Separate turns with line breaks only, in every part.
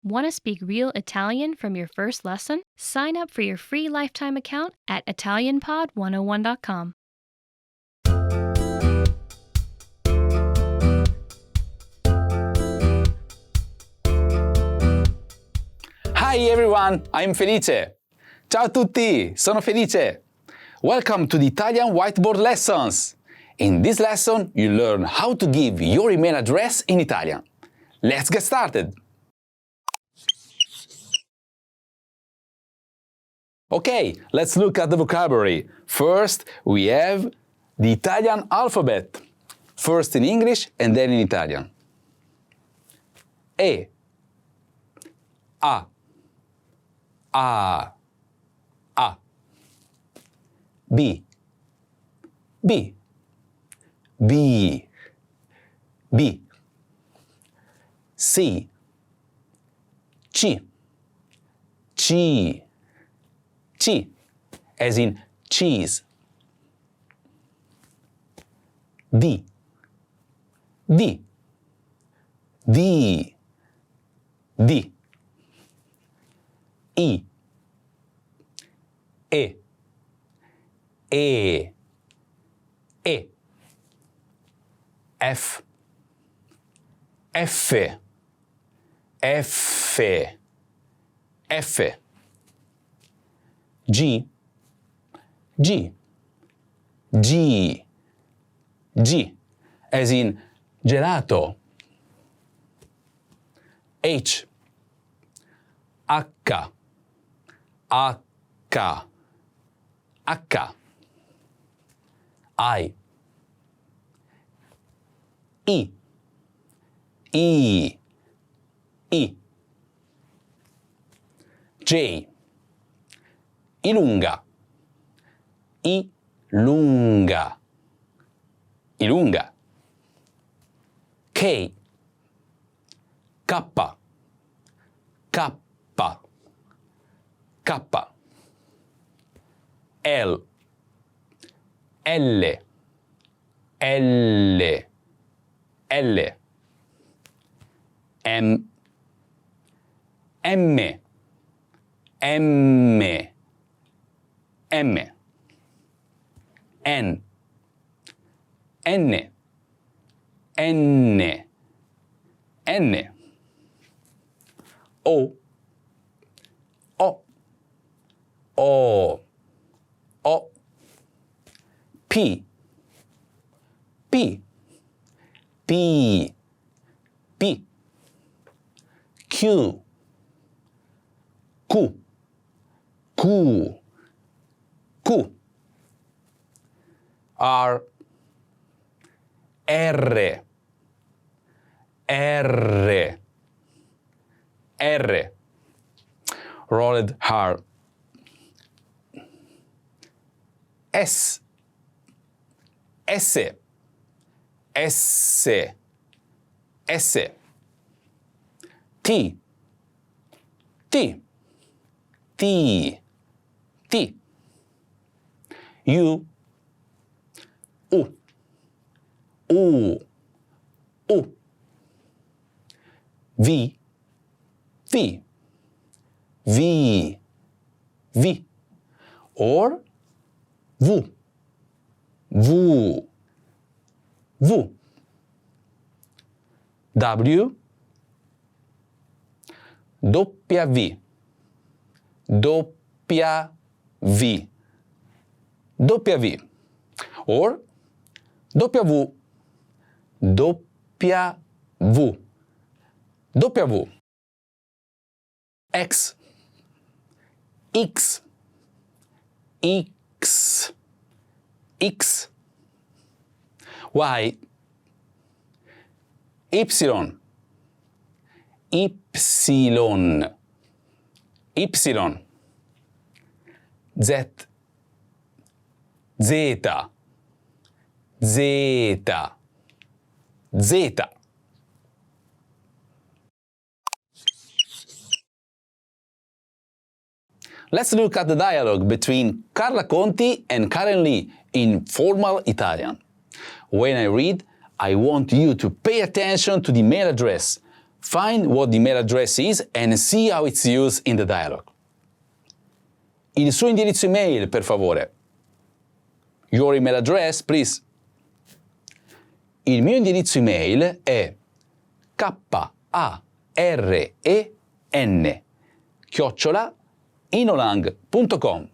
Want to speak real Italian from your first lesson? Sign up for your free lifetime account at ItalianPod101.com.
Hi everyone, I'm Felice. Ciao a tutti, sono Felice. Welcome to the Italian Whiteboard Lessons. In this lesson, you learn how to give your email address in Italian. Let's get started. Okay, let's look at the vocabulary. First, we have the Italian alphabet. First in English and then in Italian. E, A, A, A, B, B, B, B, C, C, C, C, as in cheese. D, D, D, D, E, E, E, E, F, F, F, F, G, G, G, G, as in gelato. H, H, H, H, I, E, E, E, J, ilunga, ilunga, ilunga, K, K, K, K, L, L, L, L, M, M, M, M, N, N, N, N, O, O, O, O, P, P, P, P, Q, Q, Q, Q, R, R, R, R, rolled R, S, S, S, S, T, T, T, T, U, U, U, U, V, V, V, V, or V, V, V, W, W, W, V, W, or W, W, W, X, X, X, X, Y, Y, Y, Y, Z, Z, Z, Z. Let's look at the dialogue between Carla Conti and Karen Lee in formal Italian. When I read, I want you to pay attention to the mail address. Find what the email address is and see how it's used in the dialogue. Il suo indirizzo email, per favore. Your email address, please. Il mio indirizzo email è karen@inolang.com.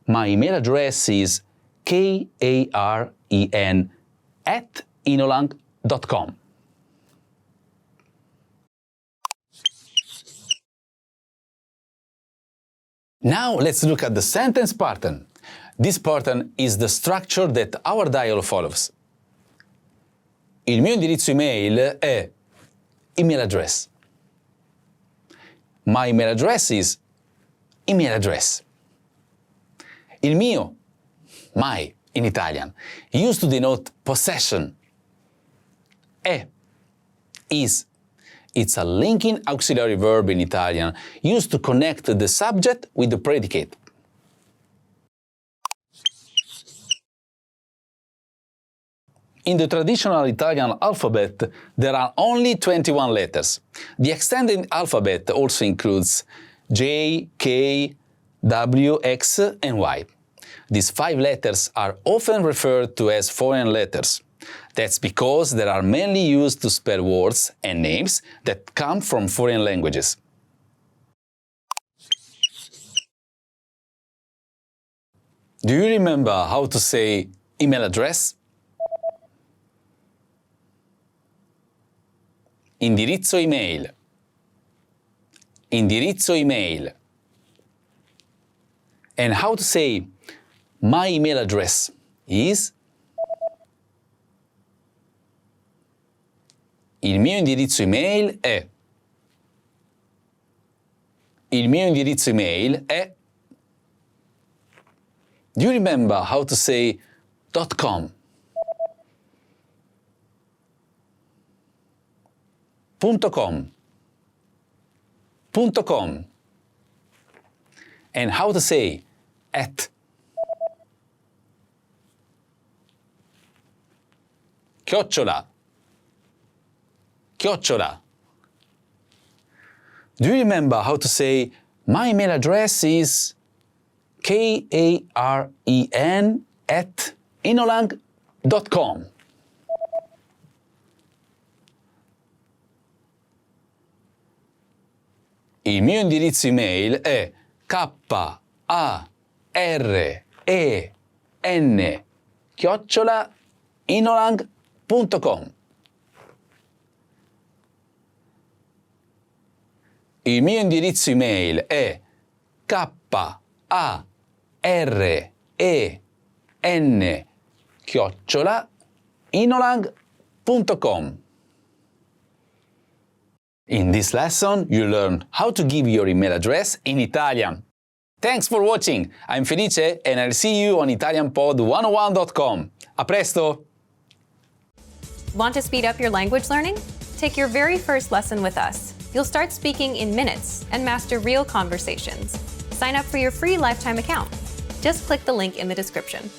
My email address is karen@inolang.com. Now let's look at the sentence pattern. This pattern is the structure that our dialogue follows. Il mio indirizzo email è email address. My email address is email address. Il mio, my in Italian, used to denote possession. È, is. It's a linking auxiliary verb in Italian used to connect the subject with the predicate. In the traditional Italian alphabet, there are only 21 letters. The extended alphabet also includes J, K, W, X, and Y. These 5 letters are often referred to as foreign letters. That's because they are mainly used to spell words and names that come from foreign languages. Do you remember how to say email address? Indirizzo email. Indirizzo email. And how to say my email address is il mio indirizzo email è. Il mio indirizzo email è. Do you remember how to say .com? .com. .com. And how to say at. Chiocciola. Chiocciola. Do you remember how to say my email address is karen@inolang.com? Il mio indirizzo email è karen@inolang.com. Il mio indirizzo email è karen@inolang.com. In this lesson, you learned how to give your email address in Italian. Thanks for watching. I'm Felice and I'll see you on ItalianPod101.com. A presto!
Want to speed up your language learning? Take your very first lesson with us. You'll start speaking in minutes and master real conversations. Sign up for your free lifetime account. Just click the link in the description.